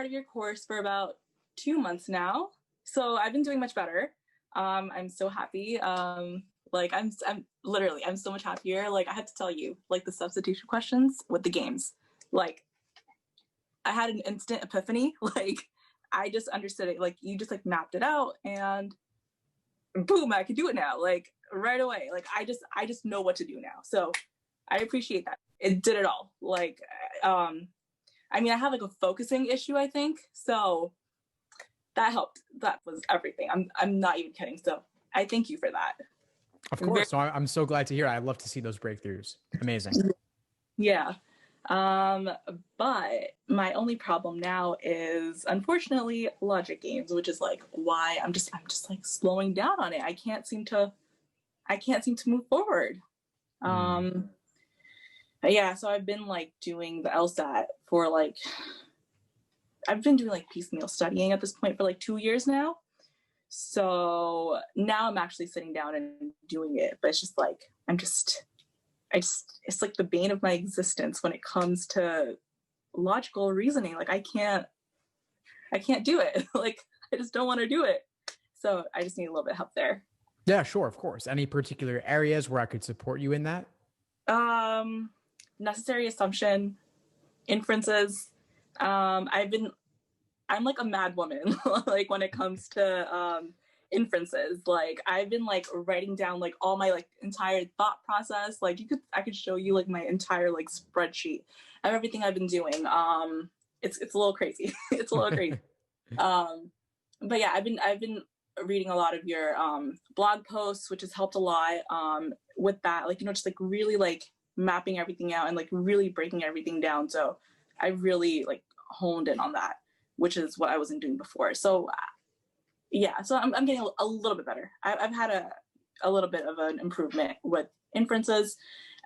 part of your course for about 2 months now. So I've been doing much better. I'm so happy. Like I'm literally, I'm so much happier. Like I had to tell you, like the substitution questions with the games, like I had an instant epiphany. Like I just understood it. Like you just like mapped it out and boom, I could do it now. Like right away. Like I just know what to do now. So I appreciate that. It did it all. Like, I mean, I have like a focusing issue, I think. So that helped. That was everything. I'm not even kidding. So I thank you for that. Of course. So I'm so glad to hear. I'd love to see those breakthroughs. Amazing. Yeah. But my only problem now is unfortunately logic games, which is like why I'm just like slowing down on it. I can't seem to move forward. Yeah, so I've been like doing the LSAT for like, I've been doing like piecemeal studying at this point for like 2 years now. So now I'm actually sitting down and doing it, but it's just like, it's like the bane of my existence when it comes to logical reasoning. Like I can't do it. Like I just don't want to do it. So I just need a little bit of help there. Yeah, sure. Of course. Any particular areas where I could support you in that? Necessary assumption, inferences. I'm like a mad woman, like when it comes to inferences. Like I've been like writing down like all my like entire thought process. Like I could show you like my entire like spreadsheet of everything I've been doing. It's a little crazy. It's a little crazy. But yeah, I've been reading a lot of your blog posts, which has helped a lot with that. Like, you know, just like really like mapping everything out and like really breaking everything down. So I really like honed in on that, which is what I wasn't doing before. So yeah, so I'm getting a little bit better. I've had a little bit of an improvement with inferences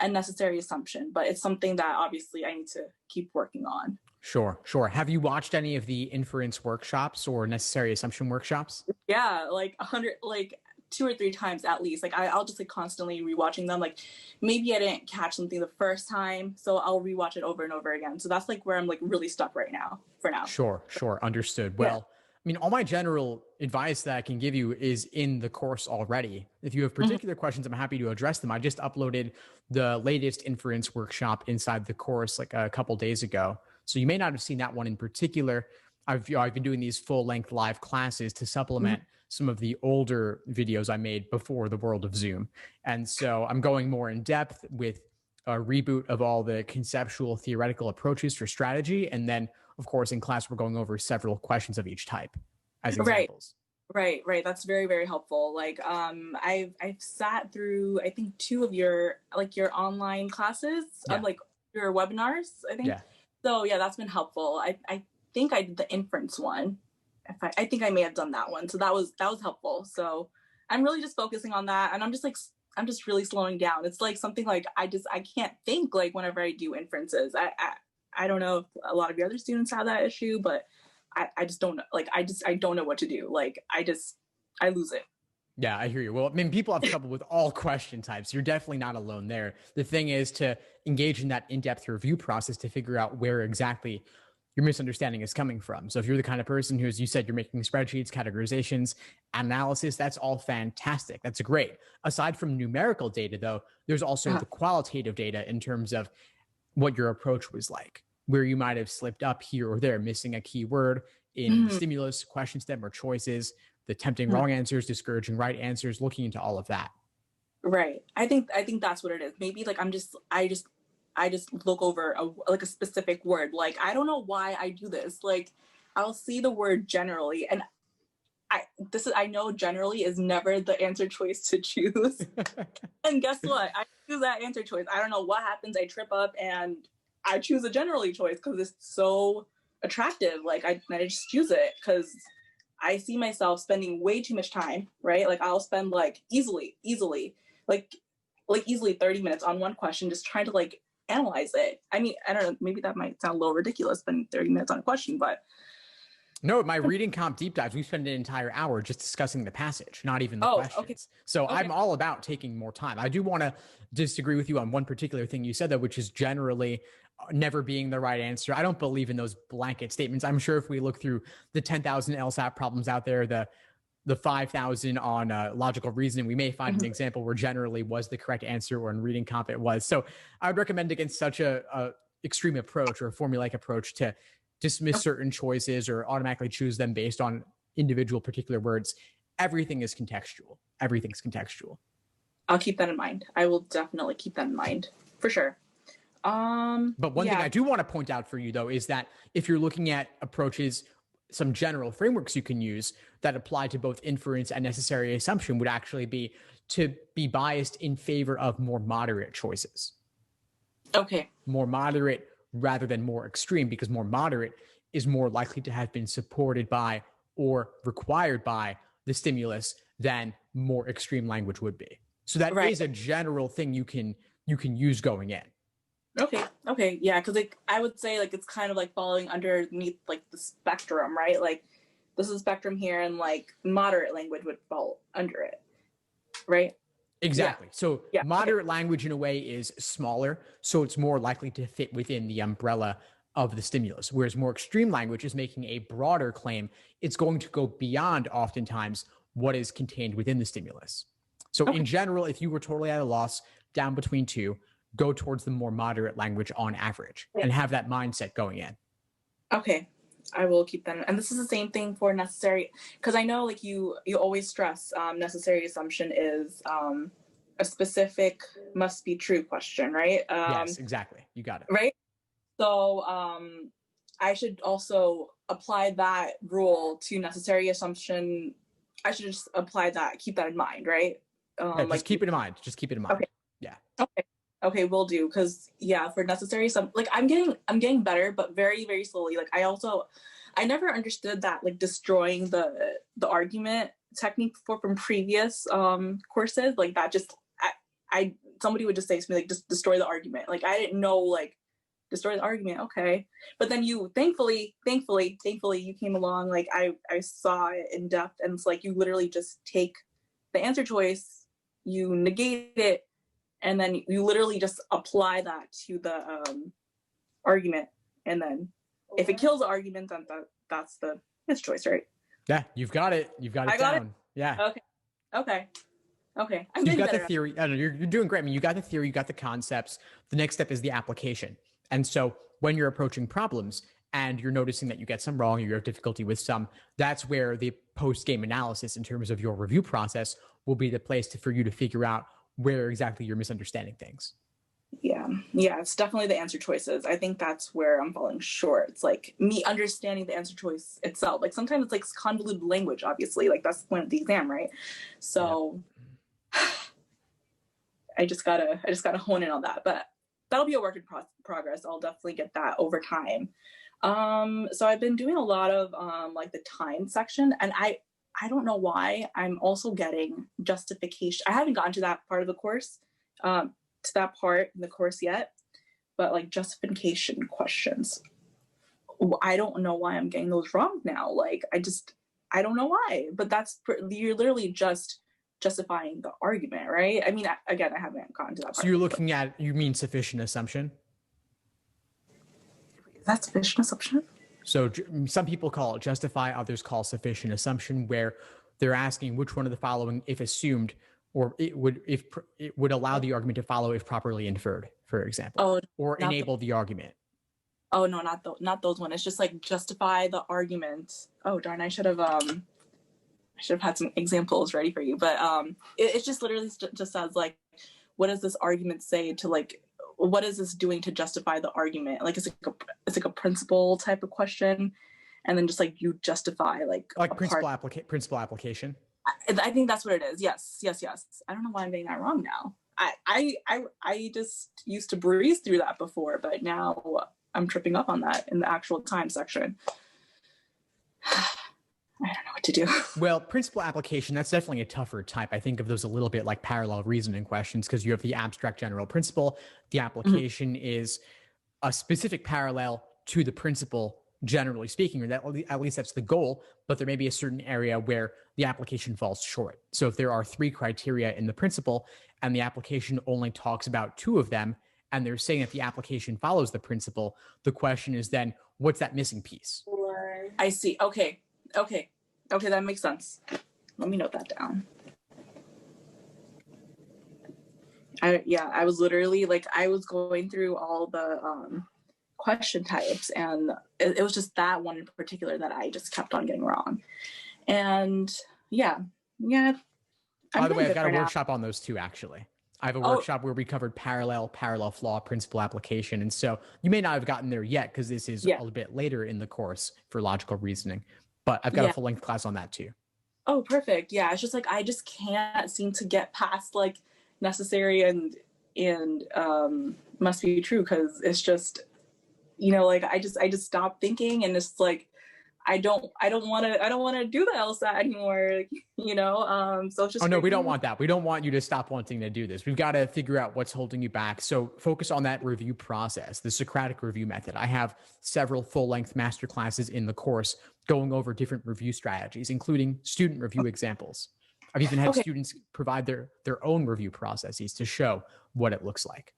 and necessary assumption, but it's something that obviously I need to keep working on. Sure. Have you watched any of the inference workshops or necessary assumption workshops? Yeah, like 100, like 2 or 3 times at least. Like I'll just like constantly rewatching them. Like maybe I didn't catch something the first time, so I'll rewatch it over and over again. So that's like where I'm like really stuck right now for now. Sure. Understood. Well, I mean, all my general advice that I can give you is in the course already. If you have particular questions, I'm happy to address them. I just uploaded the latest inference workshop inside the course like a couple days ago. So you may not have seen that one in particular. I've been doing these full-length live classes to supplement some of the older videos I made before the world of Zoom. And so I'm going more in depth with a reboot of all the conceptual theoretical approaches for strategy. And then, of course, in class, we're going over several questions of each type as examples. Right. That's very, very helpful. Like, I've sat through, I think 2 of your online classes, like your webinars, I think. Yeah. So yeah, that's been helpful. I think I did the inference one. I think I may have done that one. So that was helpful. So I'm really just focusing on that. And I'm just really slowing down. It's like something like I can't think like whenever I do inferences. I don't know if a lot of your other students have that issue, but I just don't know. Like I don't know what to do. Like I lose it. Yeah, I hear you. Well, I mean, people have trouble with all question types. You're definitely not alone there. The thing is to engage in that in-depth review process to figure out where exactly your misunderstanding is coming from. So if you're the kind of person who, as you said, you're making spreadsheets, categorizations, analysis, that's all fantastic. That's great. Aside from numerical data, though, there's also the qualitative data in terms of what your approach was like, where you might have slipped up here or there, missing a keyword in stimulus, question stem, or choices, the tempting wrong answers, discouraging right answers, looking into all of that. Right. I think that's what it is. Maybe like I just look over a specific word. Like, I don't know why I do this. Like, I'll see the word generally, and I know generally is never the answer choice to choose. And guess what? I choose that answer choice. I don't know what happens. I trip up and I choose a generally choice because it's so attractive. Like I just choose it because I see myself spending way too much time, right? Like I'll spend like easily, like easily 30 minutes on one question, just trying to like analyze it. I mean, I don't know, maybe that might sound a little ridiculous, spending 30 minutes on a question, but. No, my reading comp deep dives, we spend an entire hour just discussing the passage, not even the questions. Okay. So I'm all about taking more time. I do want to disagree with you on one particular thing you said, though, which is generally never being the right answer. I don't believe in those blanket statements. I'm sure if we look through the 10,000 LSAT problems out there, the 5,000 on logical reasoning, we may find an example where generally was the correct answer, or in reading comp it was. So I would recommend against such a extreme approach or a formulaic approach to dismiss certain choices or automatically choose them based on individual particular words. Everything is contextual. Everything's contextual. I'll keep that in mind. I will definitely keep that in mind for sure. But one thing I do want to point out for you, though, is that if you're looking at approaches, some general frameworks you can use that apply to both inference and necessary assumption would actually be to be biased in favor of more moderate choices. Okay. More moderate rather than more extreme, because more moderate is more likely to have been supported by or required by the stimulus than more extreme language would be. So that is a general thing you can use going in. Okay. Yeah, because like I would say like it's kind of like falling underneath like the spectrum, right? Like this is spectrum here, and like moderate language would fall under it, right? Exactly. Yeah. So moderate language in a way is smaller, so it's more likely to fit within the umbrella of the stimulus. Whereas more extreme language is making a broader claim. It's going to go beyond oftentimes what is contained within the stimulus. So in general, if you were totally at a loss, down between two, go towards the more moderate language on average and have that mindset going in. Okay. I will keep that in. And this is the same thing for necessary, because I know like you always stress necessary assumption is a specific must be true question, right? Yes, exactly. You got it. Right. So I should also apply that rule to necessary assumption. I should just apply that, keep that in mind, right? Just keep it in mind. Okay. Yeah. Okay, will do. Because for necessary like I'm getting better, but very, very slowly. Like I never understood that like destroying the argument technique from previous courses. Like that just I somebody would just say to me like just destroy the argument. Like I didn't know like destroy the argument. Okay. But then you thankfully you came along. Like I saw it in depth, and it's like you literally just take the answer choice, you negate it, and then you literally just apply that to the argument. And then if it kills the argument, then that's the his choice, right? Yeah, you've got it. You've got it down. Yeah. Okay. You've got the theory. I don't know, you're doing great. I mean, you got the theory, you got the concepts. The next step is the application. And so when you're approaching problems and you're noticing that you get some wrong or you have difficulty with some, that's where the post-game analysis in terms of your review process will be the place for you to figure out where exactly you're misunderstanding things. Yeah, it's definitely the answer choices. I think that's where I'm falling short. It's like me understanding the answer choice itself. Like sometimes it's like convoluted language, obviously. Like that's the point of the exam, right? So I just gotta hone in on that. But that'll be a work in progress. I'll definitely get that over time. So I've been doing a lot of like the time section, and I don't know why I'm also getting justification. I haven't gotten to that part of the course, to that part in the course yet, but like justification questions. I don't know why I'm getting those wrong now. Like I don't know why, but you're literally just justifying the argument, right? I mean, again, I haven't gotten to that part. So you're looking at, you mean sufficient assumption? Is that sufficient assumption? So some people call it justify, others call sufficient assumption, where they're asking which one of the following, if assumed, or it would allow the argument to follow if properly inferred, for example, or enable the argument. Oh no, not those ones. It's just like justify the argument. Oh darn, I should have had some examples ready for you, but it just literally just says like, what does this argument say to like, what is this doing to justify the argument? Like it's like a principle type of question, and then just like you justify like principle application. I think that's what it is. Yes. I don't know why I'm getting that wrong now. I just used to breeze through that before, but now I'm tripping up on that in the actual time section. I don't know what to do. Well, principle application, that's definitely a tougher type. I think of those a little bit like parallel reasoning questions, because you have the abstract general principle. The application is a specific parallel to the principle, generally speaking, or that at least that's the goal, but there may be a certain area where the application falls short. So if there are 3 criteria in the principle and the application only talks about 2 of them and they're saying that the application follows the principle, the question is then, what's that missing piece? I see. Okay. That makes sense. Let me note that down. I was literally like, I was going through all the question types, and it was just that one in particular that I just kept on getting wrong. And yeah. By the way, I've got a workshop on those too, actually. I have a workshop where we covered parallel flaw, principal application. And so you may not have gotten there yet because this is a little bit later in the course for logical reasoning, but I've got a full length class on that too. Oh, perfect. Yeah. It's just like, I just can't seem to get past like necessary and must be true. Cause it's just, like I just stopped thinking, and it's like, I don't want to do the LSAT anymore, so it's just. Oh no, we don't want that. We don't want you to stop wanting to do this. We've got to figure out what's holding you back. So focus on that review process, the Socratic review method. I have several full-length master classes in the course going over different review strategies, including student review examples. I've even had students provide their own review processes to show what it looks like.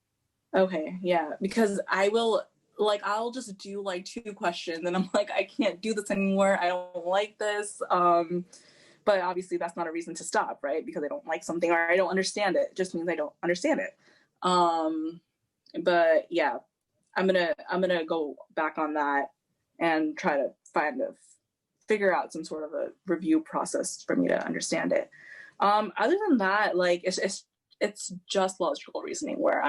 Okay, yeah, because I'll just do like 2 questions and I'm like, I can't do this anymore. I don't like this. But obviously that's not a reason to stop, right? Because I don't like something or I don't understand it. It just means I don't understand it. But yeah, I'm gonna go back on that and try to figure out some sort of a review process for me to understand it. Other than that, like it's just logical reasoning where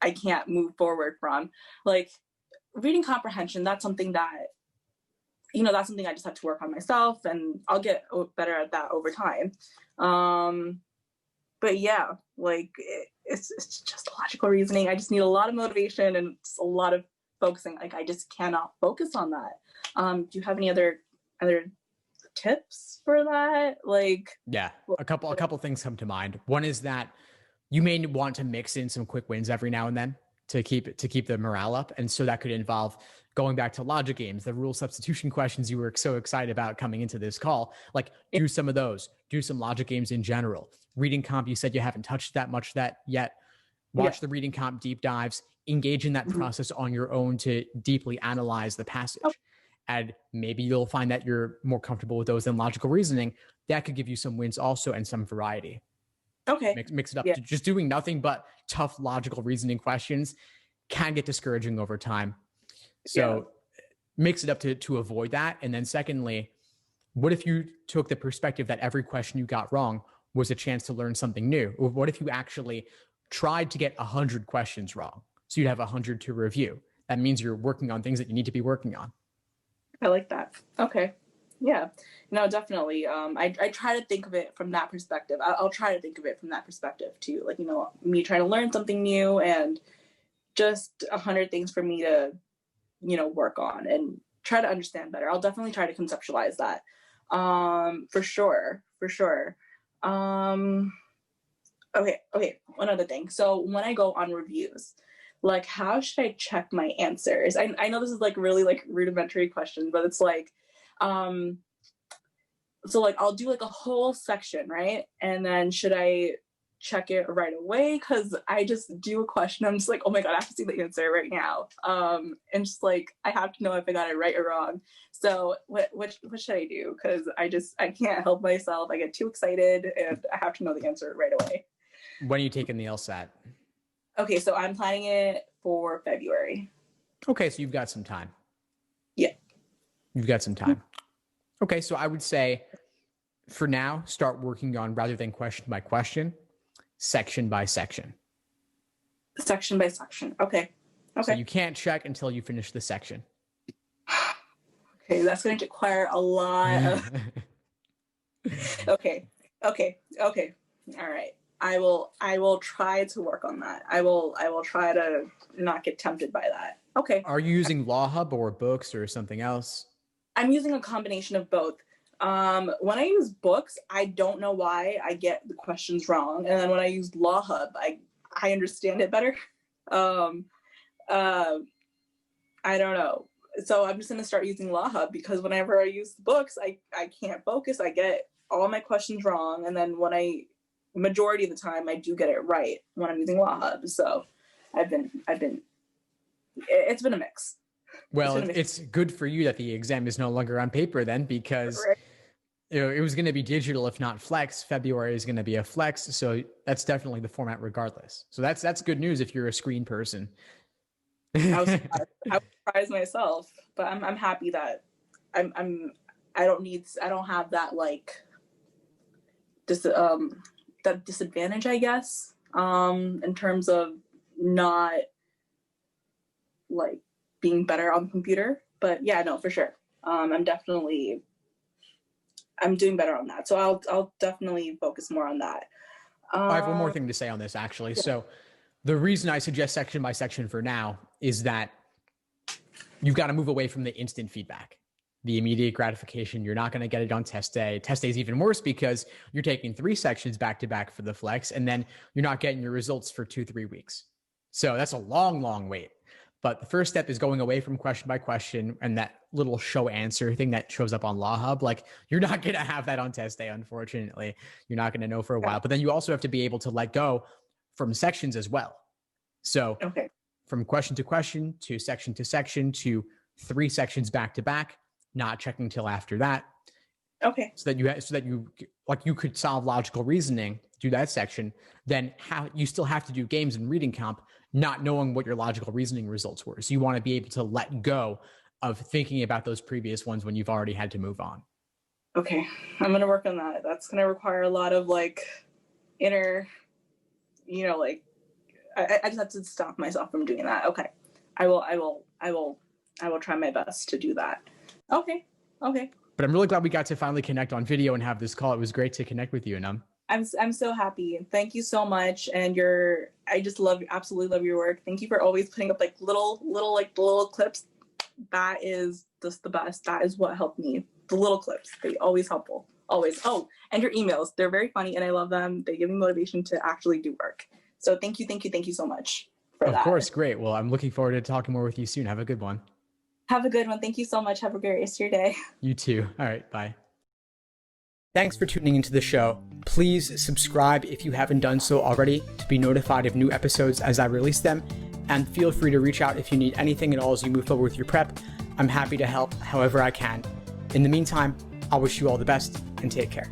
I can't move forward from. Like reading comprehension. That's something that I just have to work on myself, and I'll get better at that over time. But yeah, like it's just logical reasoning. I just need a lot of motivation and a lot of focusing. Like I just cannot focus on that. Do you have any other tips for that? Like, yeah, a couple things come to mind. One is that you may want to mix in some quick wins every now and then to keep the morale up. And so that could involve going back to logic games, the rule substitution questions you were so excited about coming into this call. Like do some of those, do some logic games in general. Reading comp, you said you haven't touched that much that yet. Watch the reading comp deep dives, engage in that process on your own to deeply analyze the passage. And maybe you'll find that you're more comfortable with those than logical reasoning. That could give you some wins also and some variety. Okay. Mix it up. Just doing nothing but tough logical reasoning questions can get discouraging over time. So mix it up to avoid that. And then secondly, what if you took the perspective that every question you got wrong was a chance to learn something new? Or what if you actually tried to get 100 questions wrong? So you'd have 100 to review. That means you're working on things that you need to be working on. I like that. Okay. Yeah, no, definitely. I try to think of it from that perspective. I'll try to think of it from that perspective too. Like, me trying to learn something new and just 100 things for me to, work on and try to understand better. I'll definitely try to conceptualize that. For sure. Okay. One other thing. So when I go on reviews, like, how should I check my answers? I know this is like really like rudimentary question, but it's like, so like I'll do like a whole section, right? And then should I check it right away? Because I just do a question, I'm just like, oh my god, I have to see the answer right now. And just like I have to know if I got it right or wrong. So what should I do? Because I can't help myself. I get too excited and I have to know the answer right away. When are you taking the LSAT? Okay, so I'm planning it for February. Okay, so you've got some time. Yeah. You've got some time. Okay, so I would say for now, start working on, rather than question by question, section by section. Section by section. Okay. So you can't check until you finish the section. Okay, that's going to require a lot of... Okay. All right. I will try to work on that. I will try to not get tempted by that. Okay. Are you using Law Hub or books or something else? I'm using a combination of both. When I use books, I don't know why I get the questions wrong. And then when I use Law Hub, I understand it better. I don't know. So I'm just going to start using Law Hub because whenever I use the books, I can't focus. I get all my questions wrong. And then majority of the time, I do get it right when I'm using Law Hub. So It's been a mix. Well, it's good for you that the exam is no longer on paper then, because it was going to be digital, if not flex. February is going to be a flex. So that's definitely the format regardless. So that's good news if you're a screen person. I was surprised myself, but I'm happy that I don't have that like that disadvantage, I guess, in terms of not like being better on the computer. But yeah, no, for sure. I'm doing better on that. So I'll definitely focus more on that. I have one more thing to say on this, actually. Yeah. So the reason I suggest section by section for now is that you've got to move away from the instant feedback, the immediate gratification. You're not going to get it on test day. Test day is even worse because you're taking 3 sections back to back for the flex, and then you're not getting your results for 2-3 weeks. So that's a long, long wait. But the first step is going away from question by question and that little show answer thing that shows up on Law Hub. Like, you're not going to have that on test day, unfortunately. You're not going to know for a while. But then you also have to be able to let go from sections as well. So from question to question to section to 3 sections back to back, not checking till after that. Okay. So that you could solve logical reasoning, do that section, then you still have to do games and reading comp, not knowing what your logical reasoning results were. So you want to be able to let go of thinking about those previous ones when you've already had to move on. Okay. I'm going to work on that. That's going to require a lot of like inner, like I just have to stop myself from doing that. Okay. I will try my best to do that. Okay. But I'm really glad we got to finally connect on video and have this call. It was great to connect with you, Anam. I'm so happy. Thank you so much. And I just absolutely love your work. Thank you for always putting up like little clips. That is just the best. That is what helped me. The little clips, they always helpful. Always. Oh, and your emails. They're very funny and I love them. They give me motivation to actually do work. So thank you so much for that. Of course. Great. Well, I'm looking forward to talking more with you soon. Have a good one. Have a good one. Thank you so much. Have a great rest of your day. You too. All right. Bye. Thanks for tuning into the show. Please subscribe if you haven't done so already to be notified of new episodes as I release them. And feel free to reach out if you need anything at all as you move forward with your prep. I'm happy to help however I can. In the meantime, I'll wish you all the best and take care.